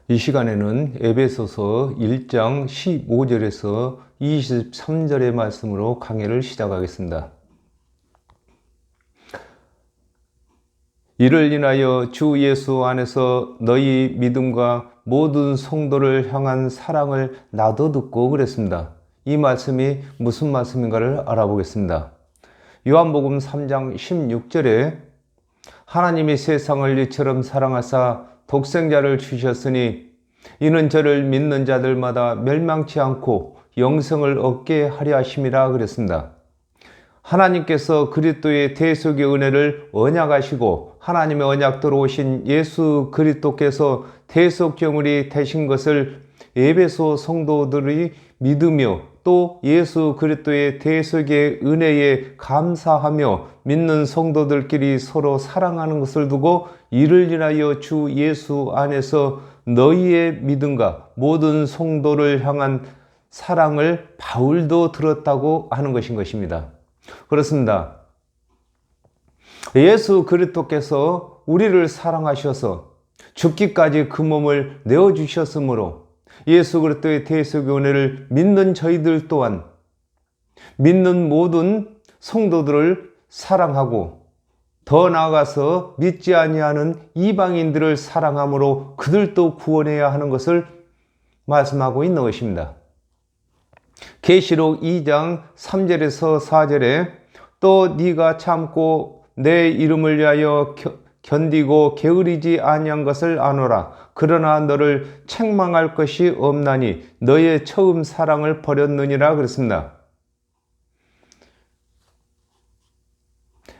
이 시간에는 에베소서 1장 15절에서 23절의 말씀으로 강해를 시작하겠습니다. 이를 인하여 주 예수 안에서 너희 믿음과 모든 성도를 향한 사랑을 나도 듣고 그랬습니다. 이 말씀이 무슨 말씀인가를 알아보겠습니다. 요한복음 3장 16절에 하나님이 세상을 이처럼 사랑하사 독생자를 주셨으니 이는 저를 믿는 자들마다 멸망치 않고 영생을 얻게 하려 하심이라 그랬습니다. 하나님께서 그리스도의 대속의 은혜를 언약하시고 하나님의 언약대로 오신 예수 그리스도께서 대속제물이 되신 것을 에베소 성도들이 믿으며 또 예수 그리스도의 대속의 은혜에 감사하며 믿는 성도들끼리 서로 사랑하는 것을 두고 이를 인하여 주 예수 안에서 너희의 믿음과 모든 성도를 향한 사랑을 바울도 들었다고 하는 것입니다. 그렇습니다. 예수 그리스도께서 우리를 사랑하셔서 죽기까지 그 몸을 내어주셨으므로 예수 그리스도의 대속의 은혜를 믿는 저희들 또한 믿는 모든 성도들을 사랑하고 더 나아가서 믿지 아니하는 이방인들을 사랑함으로 그들도 구원해야 하는 것을 말씀하고 있는 것입니다. 계시록 2장 3절에서 4절에 또 네가 참고 내 이름을 위하여 견디고 게으르지 아니한 것을 아노라. 그러나 너를 책망할 것이 없나니 너의 처음 사랑을 버렸느니라 그랬습니다.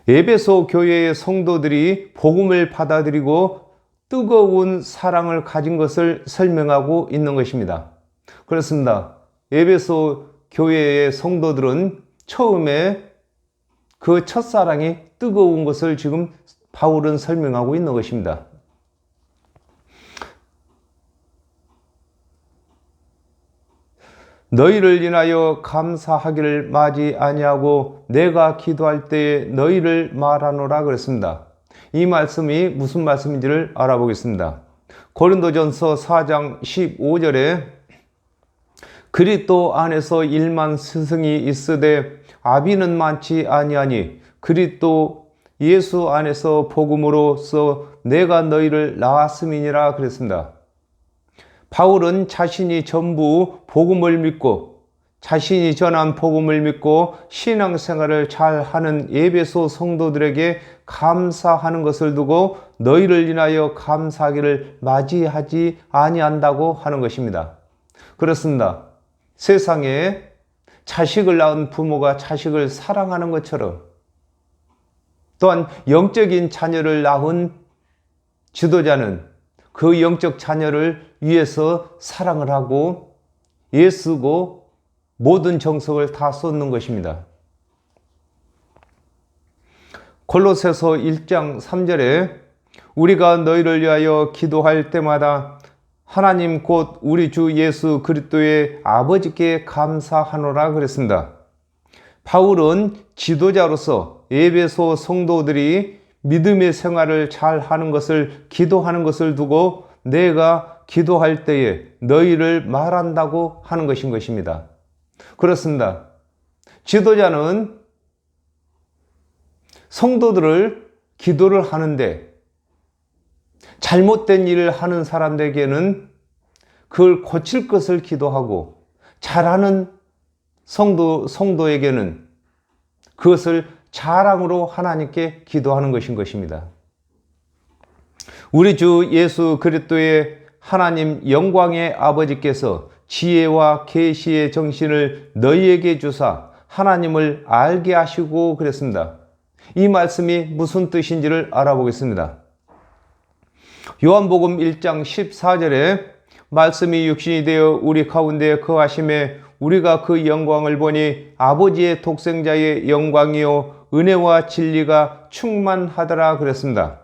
에베소 교회의 성도들이 복음을 받아들이고 뜨거운 사랑을 가진 것을 설명하고 있는 것입니다. 그렇습니다. 에베소 교회의 성도들은 처음에 그 첫사랑이 뜨거운 것을 지금 바울은 설명하고 있는 것입니다. 너희를 인하여 감사하기를 마지 아니하고 내가 기도할 때에 너희를 말하노라 그랬습니다. 이 말씀이 무슨 말씀인지를 알아보겠습니다. 고린도전서 4장 15절에 그리스도 안에서 1만 스승이 있으되 아비는 많지 아니하니 그리스도 예수 안에서 복음으로써 내가 너희를 낳았음이니라 그랬습니다. 바울은 자신이 전부 복음을 믿고 자신이 전한 복음을 믿고 신앙생활을 잘하는 에베소 성도들에게 감사하는 것을 두고 너희를 인하여 감사하기를 맞이하지 아니한다고 하는 것입니다. 그렇습니다. 세상에 자식을 낳은 부모가 자식을 사랑하는 것처럼 또한 영적인 자녀를 낳은 지도자는 그 영적 자녀를 위해서 사랑을 하고 애쓰고 모든 정성을 다 쏟는 것입니다. 골로새서 1장 3절에 우리가 너희를 위하여 기도할 때마다 하나님 곧 우리 주 예수 그리스도의 아버지께 감사하노라 그랬습니다. 바울은 지도자로서 에베소 성도들이 믿음의 생활을 잘 하는 것을 기도하는 것을 두고 내가 기도할 때에 너희를 말한다고 하는 것입니다. 그렇습니다. 지도자는 성도들을 기도를 하는데 잘못된 일을 하는 사람들에게는 그걸 고칠 것을 기도하고 잘하는 성도에게는 그것을 자랑으로 하나님께 기도하는 것입니다. 우리 주 예수 그리스도의 하나님 영광의 아버지께서 지혜와 계시의 정신을 너희에게 주사 하나님을 알게 하시고 그랬습니다. 이 말씀이 무슨 뜻인지를 알아보겠습니다. 요한복음 1장 14절에 말씀이 육신이 되어 우리 가운데 거하심에 우리가 그 영광을 보니 아버지의 독생자의 영광이요 은혜와 진리가 충만하더라 그랬습니다.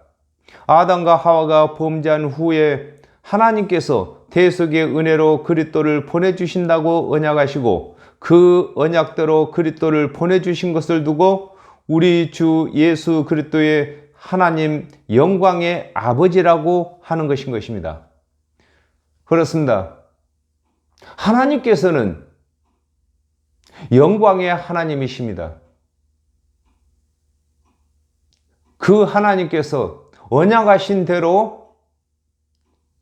아담과 하와가 범죄한 후에 하나님께서 대속의 은혜로 그리스도를 보내주신다고 언약하시고 그 언약대로 그리스도를 보내주신 것을 두고 우리 주 예수 그리스도의 하나님 영광의 아버지라고 하는 것입니다. 그렇습니다. 하나님께서는 영광의 하나님이십니다. 그 하나님께서 언약하신 대로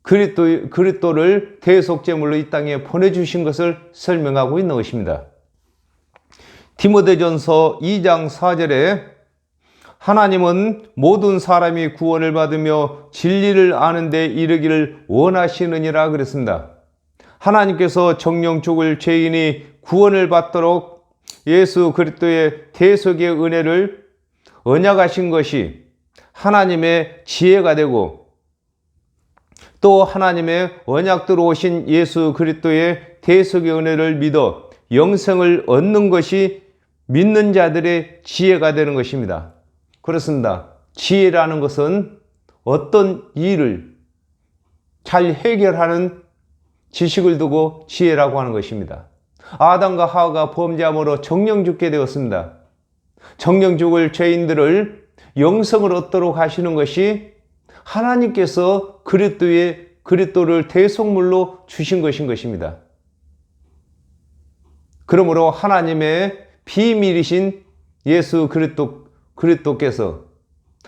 그리스도를 대속제물로 이 땅에 보내주신 것을 설명하고 있는 것입니다. 디모데전서 2장 4절에 하나님은 모든 사람이 구원을 받으며 진리를 아는 데 이르기를 원하시느니라 그랬습니다. 하나님께서 정령 죽을 죄인이 구원을 받도록 예수 그리스도의 대속의 은혜를 언약하신 것이 하나님의 지혜가 되고, 또 하나님의 언약대로 오신 예수 그리스도의 대속의 은혜를 믿어 영생을 얻는 것이 믿는 자들의 지혜가 되는 것입니다. 그렇습니다. 지혜라는 것은 어떤 일을 잘 해결하는 지식을 두고 지혜라고 하는 것입니다. 아담과 하와가 범죄함으로 정령 죽게 되었습니다. 정령 죽을 죄인들을 영생을 얻도록 하시는 것이 하나님께서 그리스도를 대속물로 주신 것인 것입니다. 그러므로 하나님의 비밀이신 예수 그리스도께서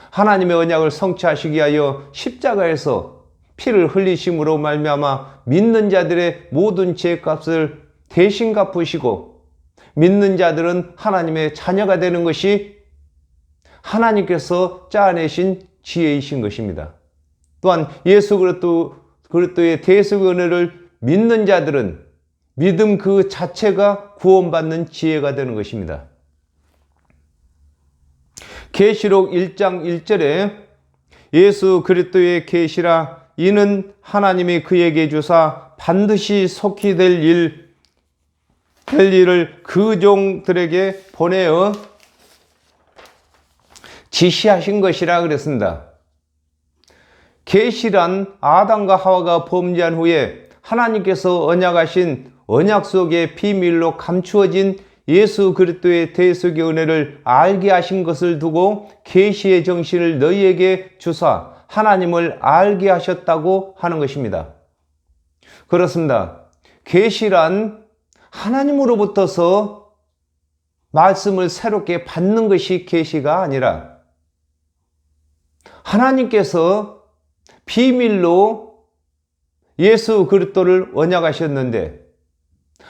하나님의 언약을 성취하시기 위하여 십자가에서 피를 흘리심으로 말미암아 믿는 자들의 모든 죄값을 대신 갚으시고, 믿는 자들은 하나님의 자녀가 되는 것이 하나님께서 짜내신 지혜이신 것입니다. 또한 예수 그리스도의 대속의 은혜를 믿는 자들은 믿음 그 자체가 구원받는 지혜가 되는 것입니다. 계시록 1장 1절에 예수 그리스도의 계시라 이는 하나님이 그에게 주사 반드시 속히 될 일을 그 종들에게 보내어 지시하신 것이라 그랬습니다. 계시란 아담과 하와가 범죄한 후에 하나님께서 언약하신 언약 속의 비밀로 감추어진 예수 그리스도의 대속의 은혜를 알게 하신 것을 두고 계시의 정신을 너희에게 주사 하나님을 알게 하셨다고 하는 것입니다. 그렇습니다. 계시란 하나님으로부터서 말씀을 새롭게 받는 것이 계시가 아니라 하나님께서 비밀로 예수 그리스도를 언약하셨는데,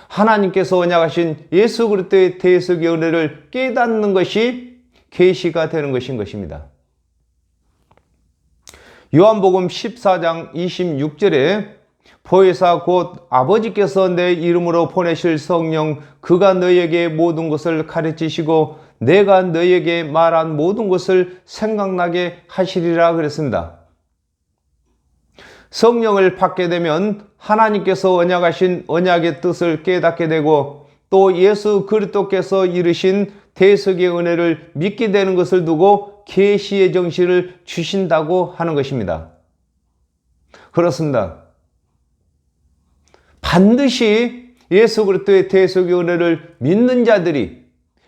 하나님께서 언약하신 예수 그리스도의 대속의 은혜를 깨닫는 것이 계시가 되는 것인 것입니다. 요한복음 14장 26절에 보혜사 곧 아버지께서 내 이름으로 보내실 성령 그가 너희에게 모든 것을 가르치시고 내가 너희에게 말한 모든 것을 생각나게 하시리라 그랬습니다. 성령을 받게 되면 하나님께서 언약하신 언약의 뜻을 깨닫게 되고, 또 예수 그리스도께서 이루신 대속의 은혜를 믿게 되는 것을 두고 계시의 정신을 주신다고 하는 것입니다. 그렇습니다. 반드시 예수 그리스도의 대속의 은혜를 믿는 자들이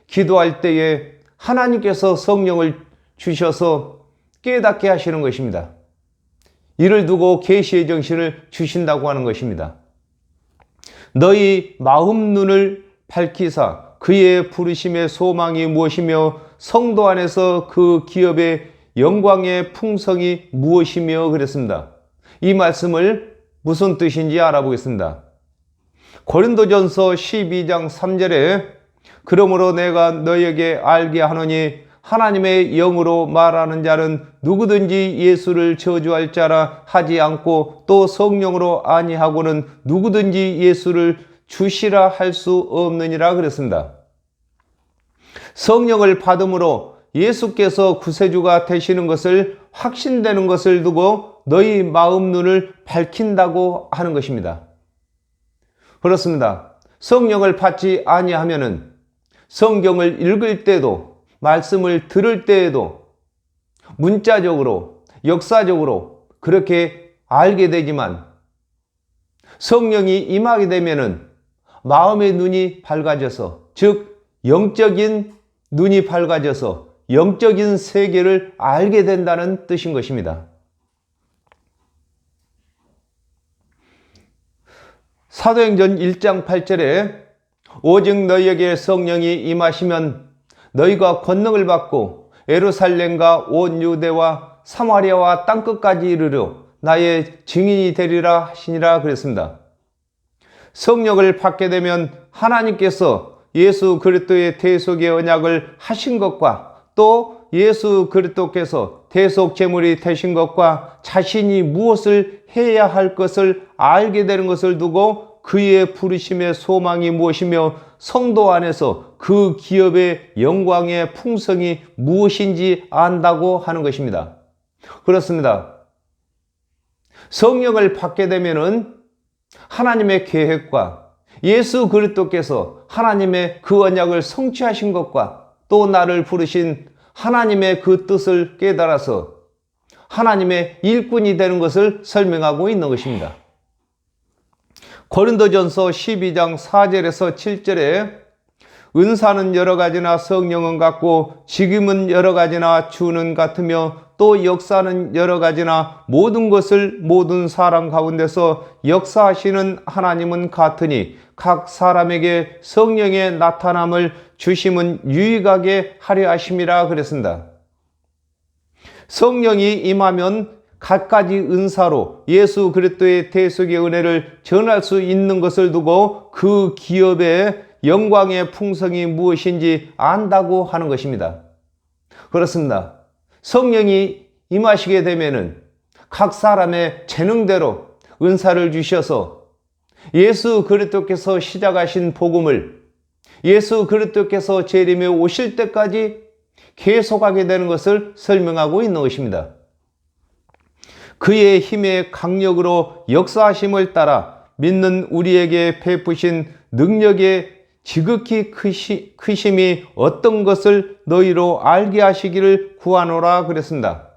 기도할 때에 하나님께서 성령을 주셔서 깨닫게 하시는 것입니다. 이를 두고 계시의 정신을 주신다고 하는 것입니다. 너희 마음 눈을 밝히사 그의 부르심의 소망이 무엇이며 성도 안에서 그 기업의 영광의 풍성이 무엇이며 그랬습니다. 이 말씀을 무슨 뜻인지 알아보겠습니다. 고린도전서 12장 3절에 그러므로 내가 너희에게 알게 하노니 하나님의 영으로 말하는 자는 누구든지 예수를 저주할 자라 하지 않고 또 성령으로 아니하고는 누구든지 예수를 주시라 할 수 없느니라 그랬습니다. 성령을 받음으로 예수께서 구세주가 되시는 것을 확신되는 것을 두고 너희 마음 눈을 밝힌다고 하는 것입니다. 그렇습니다. 성령을 받지 아니하면은 성경을 읽을 때도 말씀을 들을 때에도 문자적으로 역사적으로 그렇게 알게 되지만, 성령이 임하게 되면은 마음의 눈이 밝아져서, 즉 영적인 눈이 밝아져서 영적인 세계를 알게 된다는 뜻인 것입니다. 사도행전 1장 8절에 오직 너희에게 성령이 임하시면 너희가 권능을 받고 예루살렘과 온 유대와 사마리아와 땅끝까지 이르러 나의 증인이 되리라 하시니라 그랬습니다. 성령을 받게 되면 하나님께서 예수 그리스도의 대속의 언약을 하신 것과 또 예수 그리스도께서 대속 제물이 되신 것과 자신이 무엇을 해야 할 것을 알게 되는 것을 두고 그의 부르심의 소망이 무엇이며 성도 안에서 그 기업의 영광의 풍성이 무엇인지 안다고 하는 것입니다. 그렇습니다. 성령을 받게 되면은 하나님의 계획과 예수 그리스도께서 하나님의 그 언약을 성취하신 것과 또 나를 부르신 하나님의 그 뜻을 깨달아서 하나님의 일꾼이 되는 것을 설명하고 있는 것입니다. 고린도전서 12장 4절에서 7절에 은사는 여러 가지나 성령은 같고 직임은 여러 가지나 주는 같으며 또 역사는 여러 가지나 모든 것을 모든 사람 가운데서 역사하시는 하나님은 같으니 각 사람에게 성령의 나타남을 주심은 유익하게 하려 하심이라 그랬습니다. 성령이 임하면 갖가지 은사로 예수 그리스도의 대속의 은혜를 전할 수 있는 것을 두고 그 기업의 영광의 풍성이 무엇인지 안다고 하는 것입니다. 그렇습니다. 성령이 임하시게 되면은 각 사람의 재능대로 은사를 주셔서 예수 그리스도께서 시작하신 복음을 예수 그리스도께서 재림에 오실 때까지 계속하게 되는 것을 설명하고 있는 것입니다. 그의 힘의 강력으로 역사하심을 따라 믿는 우리에게 베푸신 능력의 지극히 크심이 어떤 것을 너희로 알게 하시기를 구하노라 그랬습니다.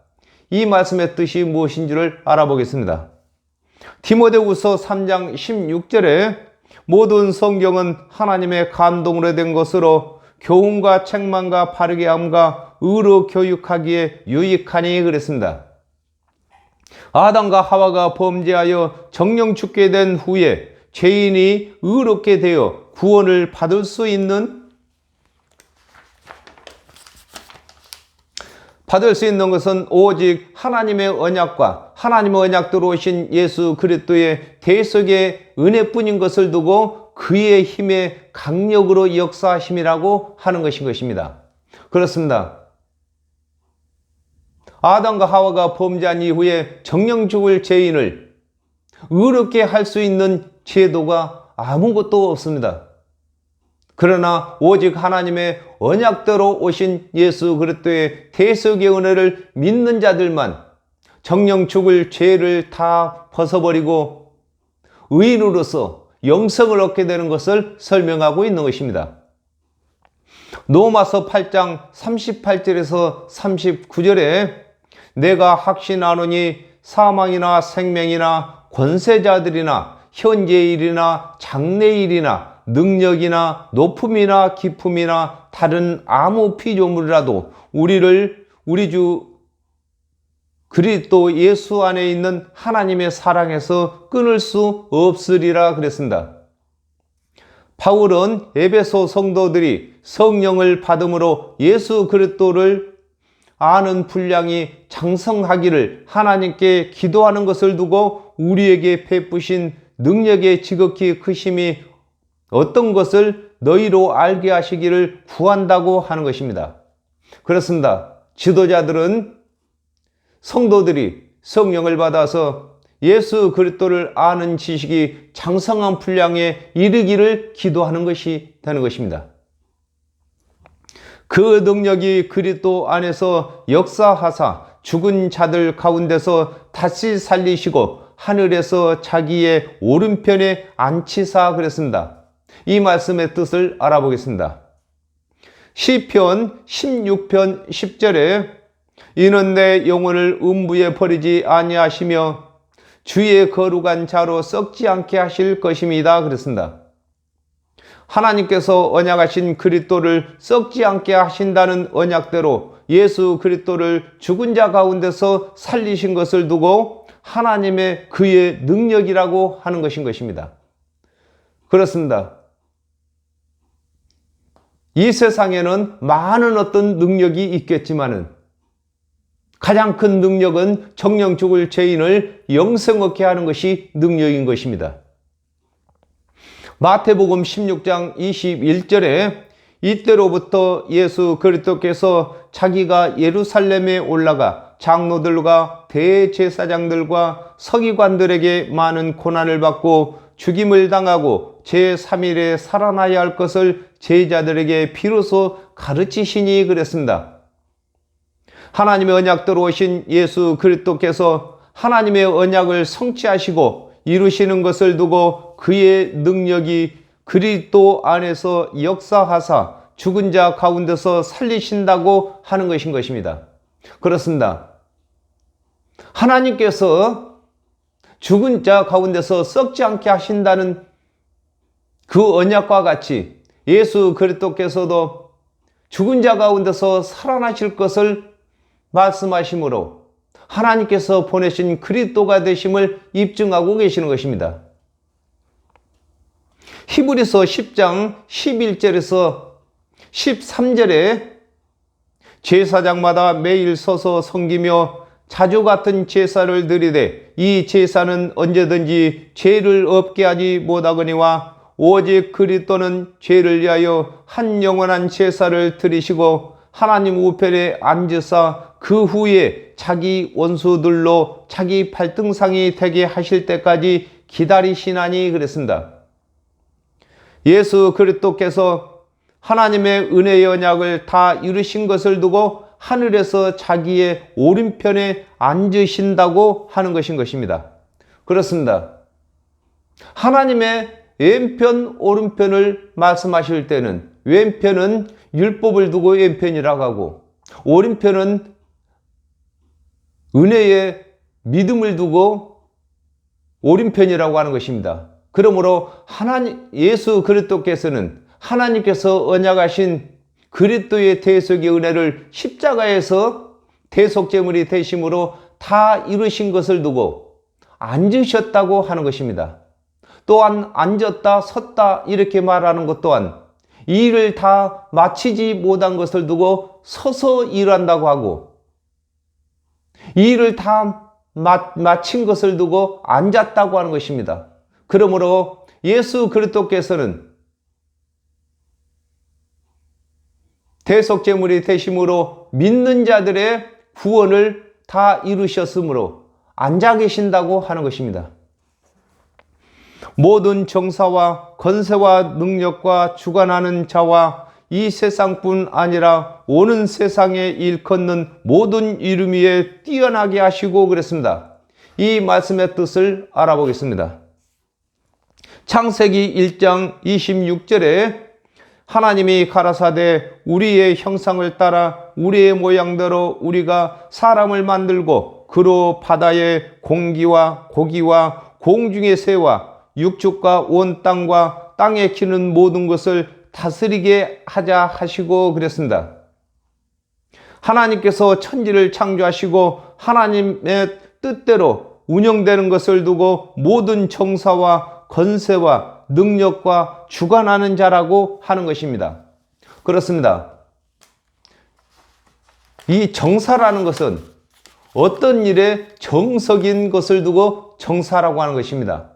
이 말씀의 뜻이 무엇인지를 알아보겠습니다. 디모데후서 3장 16절에 모든 성경은 하나님의 감동으로 된 것으로 교훈과 책망과 바르게 함과 의로 교육하기에 유익하니 그랬습니다. 아담과 하와가 범죄하여 정령 죽게 된 후에 죄인이 의롭게 되어 구원을 받을 수 있는 것은 오직 하나님의 언약과 하나님의 언약대로 오신 예수 그리스도의 대속의 은혜뿐인 것을 두고 그의 힘의 강력으로 역사하심이라고 하는 것인 것입니다. 그렇습니다. 아담과 하와가 범죄한 이후에 정령 죽을 죄인을 의롭게 할 수 있는 제도가 아무것도 없습니다. 그러나 오직 하나님의 언약대로 오신 예수 그리스도의 대속의 은혜를 믿는 자들만 정령 죽을 죄를 다 벗어버리고 의인으로서 영생을 얻게 되는 것을 설명하고 있는 것입니다. 로마서 8장 38절에서 39절에 내가 확신하노니 사망이나 생명이나 권세자들이나 현재일이나 장래일이나 능력이나 높음이나 깊음이나 다른 아무 피조물이라도 우리 주 그리스도 예수 안에 있는 하나님의 사랑에서 끊을 수 없으리라 그랬습니다. 바울은 에베소 성도들이 성령을 받음으로 예수 그리스도를 아는 분량이 장성하기를 하나님께 기도하는 것을 두고 우리에게 베푸신 능력의 지극히 크심이 어떤 것을 너희로 알게 하시기를 구한다고 하는 것입니다. 그렇습니다. 지도자들은 성도들이 성령을 받아서 예수 그리스도를 아는 지식이 장성한 분량에 이르기를 기도하는 것이 되는 것입니다. 그 능력이 그리스도 안에서 역사하사 죽은 자들 가운데서 다시 살리시고 하늘에서 자기의 오른편에 앉히사 그랬습니다. 이 말씀의 뜻을 알아보겠습니다. 시편 16편 10절에 이는 내 영혼을 음부에 버리지 아니하시며 주의 거룩한 자로 썩지 않게 하실 것입니다 그랬습니다. 하나님께서 언약하신 그리스도를 썩지 않게 하신다는 언약대로 예수 그리스도를 죽은 자 가운데서 살리신 것을 두고 하나님의 그의 능력이라고 하는 것인 것입니다. 그렇습니다. 이 세상에는 많은 어떤 능력이 있겠지만은 가장 큰 능력은 정령 죽을 죄인을 영생 얻게 하는 것이 능력인 것입니다. 마태복음 16장 21절에 이때로부터 예수 그리스도께서 자기가 예루살렘에 올라가 장로들과 대제사장들과 서기관들에게 많은 고난을 받고 죽임을 당하고 제3일에 살아나야 할 것을 제자들에게 비로소 가르치시니 그랬습니다. 하나님의 언약대로 오신 예수 그리스도께서 하나님의 언약을 성취하시고 이루시는 것을 두고 그의 능력이 그리스도 안에서 역사하사 죽은 자 가운데서 살리신다고 하는 것인 것입니다. 그렇습니다. 하나님께서 죽은 자 가운데서 썩지 않게 하신다는 그 언약과 같이 예수 그리스도께서도 죽은 자 가운데서 살아나실 것을 말씀하심으로 하나님께서 보내신 그리스도가 되심을 입증하고 계시는 것입니다. 히브리서 10장 11절에서 13절에 제사장마다 매일 서서 섬기며 자주 같은 제사를 드리되 이 제사는 언제든지 죄를 없게 하지 못하거니와 오직 그리스도는 죄를 위하여 한 영원한 제사를 드리시고 하나님 우편에 앉으사 그 후에 자기 원수들로 자기 발등상이 되게 하실 때까지 기다리시나니 그랬습니다. 예수 그리스도께서 하나님의 은혜의 언약을 다 이루신 것을 두고 하늘에서 자기의 오른편에 앉으신다고 하는 것인 것입니다. 그렇습니다. 하나님의 왼편 오른편을 말씀하실 때는 왼편은 율법을 두고 왼편이라고 하고 오른편은 은혜의 믿음을 두고 오른편이라고 하는 것입니다. 그러므로 예수 그리스도께서는 하나님께서 언약하신 그리스도의 대속의 은혜를 십자가에서 대속제물이 되심으로 다 이루신 것을 두고 앉으셨다고 하는 것입니다. 또한 앉았다 섰다 이렇게 말하는 것 또한 이 일을 다 마치지 못한 것을 두고 서서 일한다고 하고 이 일을 다 마친 것을 두고 앉았다고 하는 것입니다. 그러므로 예수 그리스도께서는 대속제물이 되심으로 믿는 자들의 구원을 다 이루셨으므로 앉아 계신다고 하는 것입니다. 모든 정사와 권세와 능력과 주관하는 자와 이 세상뿐 아니라 오는 세상에 일컫는 모든 이름 위에 뛰어나게 하시고 그랬습니다. 이 말씀의 뜻을 알아보겠습니다. 창세기 1장 26절에 하나님이 가라사대 우리의 형상을 따라 우리의 모양대로 우리가 사람을 만들고 그로 바다의 공기와 고기와 공중의 새와 육축과 온 땅과 땅에 키는 모든 것을 다스리게 하자 하시고 그랬습니다. 하나님께서 천지를 창조하시고 하나님의 뜻대로 운영되는 것을 두고 모든 정사와 권세와 능력과 주관하는 자라고 하는 것입니다. 그렇습니다. 이 정사라는 것은 어떤 일에 정석인 것을 두고 정사라고 하는 것입니다.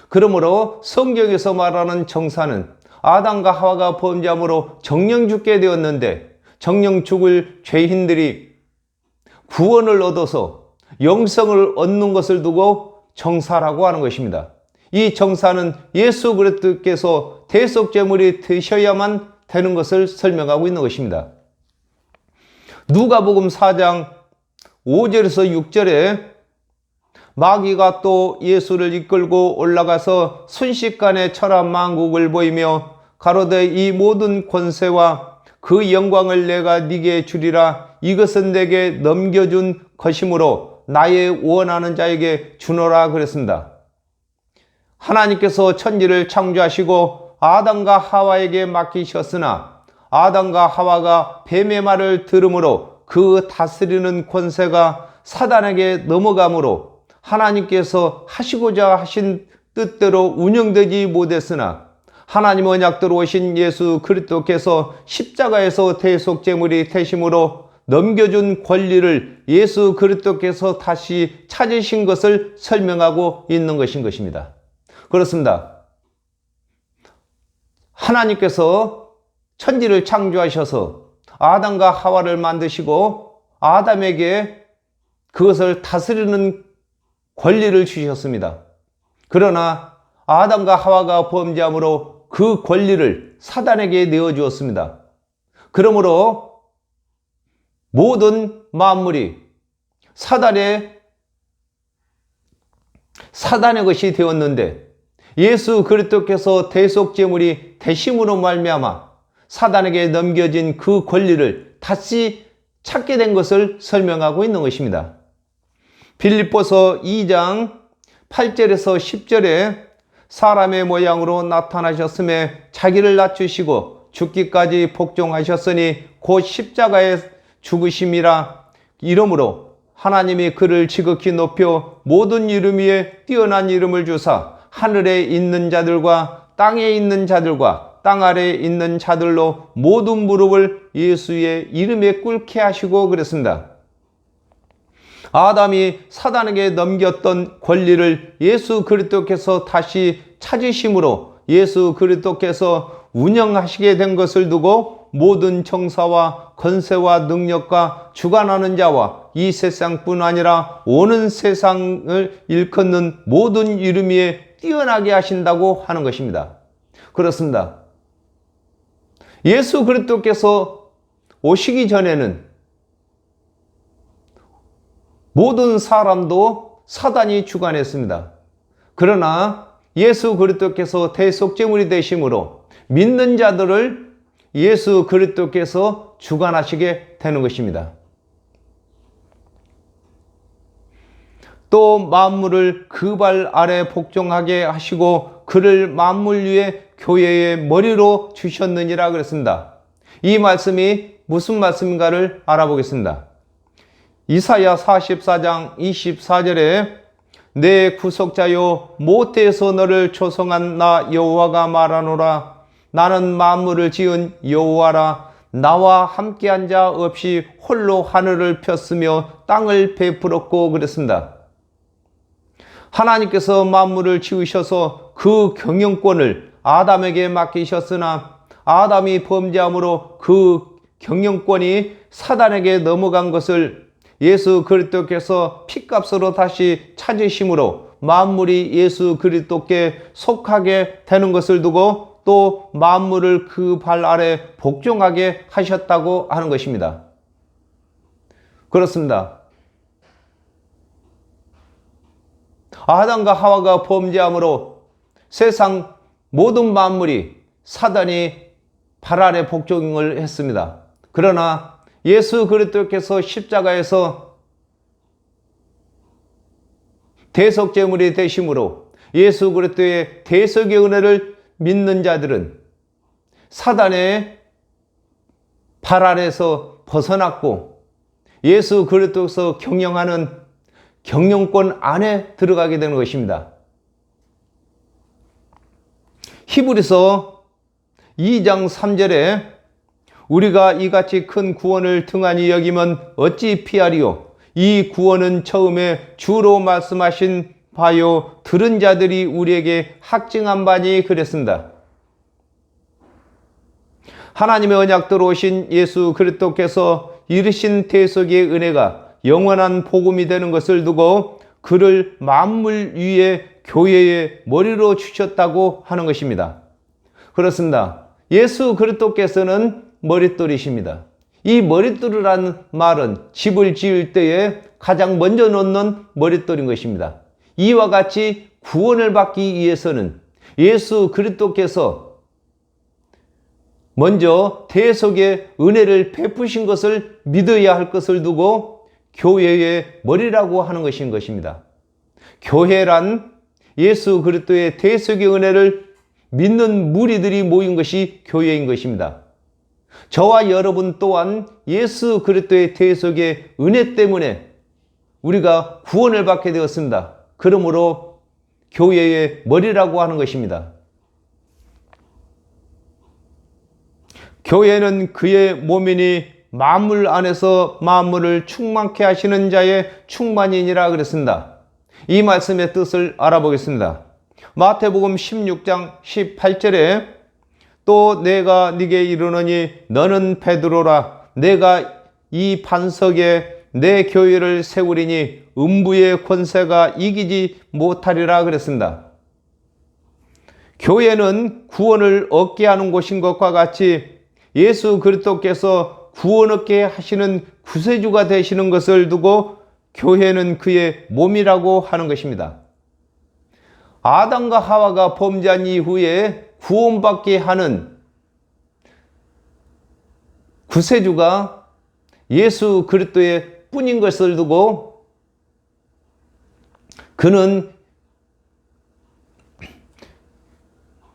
그러므로 성경에서 말하는 정사는 아담과 하와가 범죄함으로 정령 죽게 되었는데 정령 죽을 죄인들이 구원을 얻어서 영생을 얻는 것을 두고 정사라고 하는 것입니다. 이 정사는 예수 그리스도께서 대속제물이 되셔야만 되는 것을 설명하고 있는 것입니다. 누가복음 4장 5절에서 6절에 마귀가 또 예수를 이끌고 올라가서 순식간에 천하 만국을 보이며 가로되 이 모든 권세와 그 영광을 내가 네게 주리라. 이것은 내게 넘겨준 것이므로 나의 원하는 자에게 주노라 그랬습니다. 하나님께서 천지를 창조하시고 아담과 하와에게 맡기셨으나 아담과 하와가 뱀의 말을 들음으로 그 다스리는 권세가 사단에게 넘어가므로 하나님께서 하시고자 하신 뜻대로 운영되지 못했으나 하나님 언약대로 오신 예수 그리스도께서 십자가에서 대속제물이 되심으로 넘겨준 권리를 예수 그리스도께서 다시 찾으신 것을 설명하고 있는 것입니다. 그렇습니다. 하나님께서 천지를 창조하셔서 아담과 하와를 만드시고 아담에게 그것을 다스리는 권리를 주셨습니다. 그러나 아담과 하와가 범죄함으로 그 권리를 사단에게 내어주었습니다. 그러므로 모든 만물이 사단의 것이 되었는데 예수 그리스도께서 대속제물이 되심으로 말미암아 사단에게 넘겨진 그 권리를 다시 찾게 된 것을 설명하고 있는 것입니다. 빌립보서 2장 8절에서 10절에 사람의 모양으로 나타나셨음에 자기를 낮추시고 죽기까지 복종하셨으니 곧 십자가에 죽으심이라. 이러므로 하나님이 그를 지극히 높여 모든 이름 위에 뛰어난 이름을 주사 하늘에 있는 자들과 땅에 있는 자들과 땅 아래에 있는 자들로 모든 무릎을 예수의 이름에 꿇게 하시고 그랬습니다. 아담이 사단에게 넘겼던 권리를 예수 그리스도께서 다시 찾으심으로 예수 그리스도께서 운영하시게 된 것을 두고 모든 정사와 권세와 능력과 주관하는 자와 이 세상뿐 아니라 오는 세상을 일컫는 모든 이름 위에 뛰어나게 하신다고 하는 것입니다. 그렇습니다. 예수 그리스도께서 오시기 전에는 모든 사람도 사단이 주관했습니다. 그러나 예수 그리스도께서 대속제물이 되심으로 믿는 자들을 예수 그리스도께서 주관하시게 되는 것입니다. 또 만물을 그 발 아래 복종하게 하시고 그를 만물 위에 교회의 머리로 주셨느니라 그랬습니다. 이 말씀이 무슨 말씀인가를 알아보겠습니다. 이사야 44장 24절에 내 구속자여 모태에서 너를 조성한 나 여호와가 말하노라. 나는 만물을 지은 여호와라. 나와 함께한 자 없이 홀로 하늘을 폈으며 땅을 베풀었고 그랬습니다. 하나님께서 만물을 지으셔서 그 경영권을 아담에게 맡기셨으나 아담이 범죄함으로 그 경영권이 사단에게 넘어간 것을 예수 그리스도께서 피값으로 다시 찾으심으로 만물이 예수 그리스도께 속하게 되는 것을 두고 또 만물을 그 발 아래 복종하게 하셨다고 하는 것입니다. 그렇습니다. 아담과 하와가 범죄함으로 세상 모든 만물이 사단이 발 아래 복종을 했습니다. 그러나 예수 그리스도께서 십자가에서 대속제물이 되심으로 예수 그리스도의 대속의 은혜를 믿는 자들은 사단의 발 아래에서 벗어났고 예수 그리스도께서 경영하는 경영권 안에 들어가게 되는 것입니다. 히브리서 2장 3절에 우리가 이같이 큰 구원을 등한히 여기면 어찌 피하리요? 이 구원은 처음에 주로 말씀하신 바요 들은 자들이 우리에게 확증한 바니 그랬습니다. 하나님의 언약대로 오신 예수 그리스도께서 이르신 대속의 은혜가 영원한 복음이 되는 것을 두고 그를 만물 위에 교회의 머리로 주셨다고 하는 것입니다. 그렇습니다. 예수 그리스도께서는 머릿돌이십니다. 이 머릿돌이라는 말은 집을 지을 때에 가장 먼저 놓는 머릿돌인 것입니다. 이와 같이 구원을 받기 위해서는 예수 그리스도께서 먼저 대속의 은혜를 베푸신 것을 믿어야 할 것을 두고 교회의 머리라고 하는 것인 것입니다. 교회란 예수 그리스도의 대속의 은혜를 믿는 무리들이 모인 것이 교회인 것입니다. 저와 여러분 또한 예수 그리스도의 대속의 은혜 때문에 우리가 구원을 받게 되었습니다. 그러므로 교회의 머리라고 하는 것입니다. 교회는 그의 몸이니 만물 안에서 만물을 충만케 하시는 자의 충만이니라 그랬습니다. 이 말씀의 뜻을 알아보겠습니다. 마태복음 16장 18절에 또 내가 네게 이르노니 너는 베드로라. 내가 이 반석에 내 교회를 세우리니 음부의 권세가 이기지 못하리라 그랬습니다. 교회는 구원을 얻게 하는 곳인 것과 같이 예수 그리스도께서 구원 얻게 하시는 구세주가 되시는 것을 두고 교회는 그의 몸이라고 하는 것입니다. 아담과 하와가 범죄한 이후에 구원받게 하는 구세주가 예수 그리스도의 뿐인 것을 두고 그는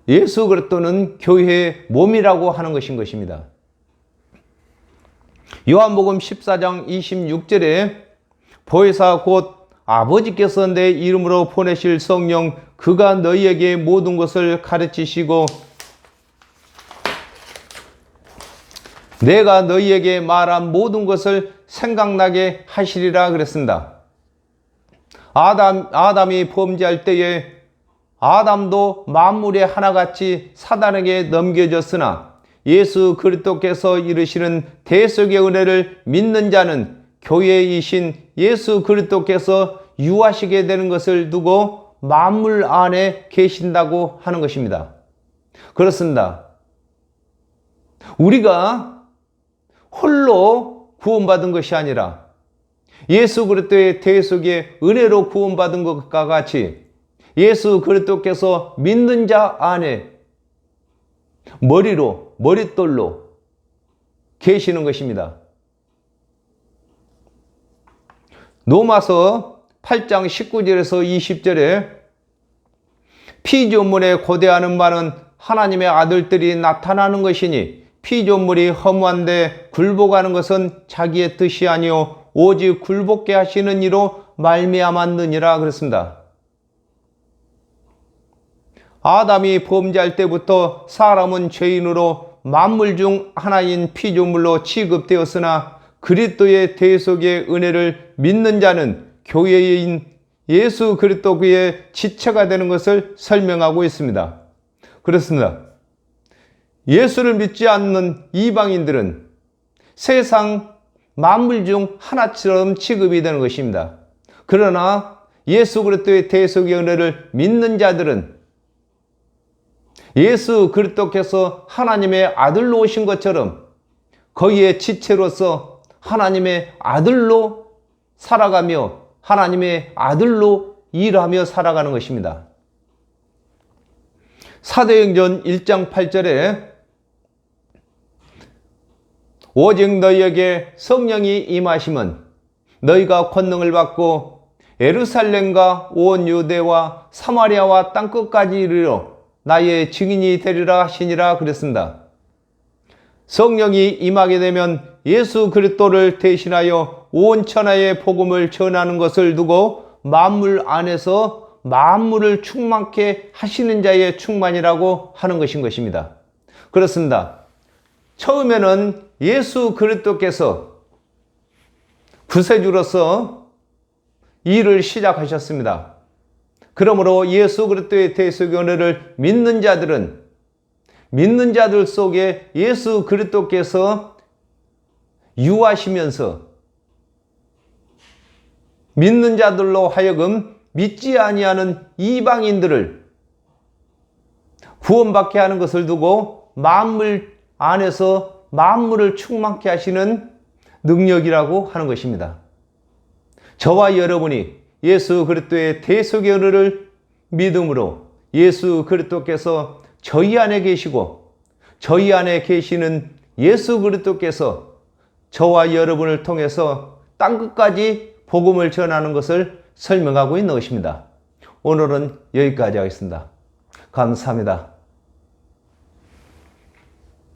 예수 그리스도는 교회의 몸이라고 하는 것입니다. 요한복음 14장 26절에 보혜사 곧 아버지께서 내 이름으로 보내실 성령 그가 너희에게 모든 것을 가르치시고 내가 너희에게 말한 모든 것을 생각나게 하시리라 그랬습니다. 아담이 범죄할 때에 아담도 만물의 하나같이 사단에게 넘겨졌으나 예수 그리스도께서 이르시는 대속의 은혜를 믿는 자는 교회이신 예수 그리스도께서 유하시게 되는 것을 두고 만물 안에 계신다고 하는 것입니다. 그렇습니다. 우리가 홀로 구원받은 것이 아니라 예수 그리스도의 대속의 은혜로 구원받은 것과 같이 예수 그리스도께서 믿는 자 안에 머릿돌로 계시는 것입니다. 로마서 8장 19절에서 20절에 피조물에 고대하는 바는 하나님의 아들들이 나타나는 것이니 피조물이 허무한데 굴복하는 것은 자기의 뜻이 아니요 오직 굴복게 하시는 이로 말미암았느니라 그랬습니다. 아담이 범죄할 때부터 사람은 죄인으로 만물 중 하나인 피조물로 취급되었으나 그리스도의 대속의 은혜를 믿는 자는 교회인 예수 그리스도 그의 지체가 되는 것을 설명하고 있습니다. 그렇습니다. 예수를 믿지 않는 이방인들은 세상 만물 중 하나처럼 취급이 되는 것입니다. 그러나 예수 그리스도의 대속의 은혜를 믿는 자들은 예수 그리스도께서 하나님의 아들로 오신 것처럼 거기에 지체로서 하나님의 아들로 살아가며 하나님의 아들로 일하며 살아가는 것입니다. 사도행전 1장 8절에 오직 너희에게 성령이 임하심은 너희가 권능을 받고 예루살렘과 온 유대와 사마리아와 땅끝까지 이르러 나의 증인이 되리라 하시니라 그랬습니다. 성령이 임하게 되면 예수 그리스도를 대신하여 온 천하의 복음을 전하는 것을 두고 만물 안에서 만물을 충만케 하시는 자의 충만이라고 하는 것입니다. 그렇습니다. 처음에는 예수 그리스도께서 구세주로서 일을 시작하셨습니다. 그러므로 예수 그리스도의 대속의 은혜를 믿는 자들은 믿는 자들 속에 예수 그리스도께서 유하시면서 믿는 자들로 하여금 믿지 아니하는 이방인들을 구원받게 하는 것을 두고 만물 안에서 만물을 충만케 하시는 능력이라고 하는 것입니다. 저와 여러분이 예수 그리스도의 대속의 은혜를 믿음으로 예수 그리스도께서 저희 안에 계시고 저희 안에 계시는 예수 그리스도께서 저와 여러분을 통해서 땅끝까지 복음을 전하는 것을 설명하고 있는 것입니다. 오늘은 여기까지 하겠습니다. 감사합니다.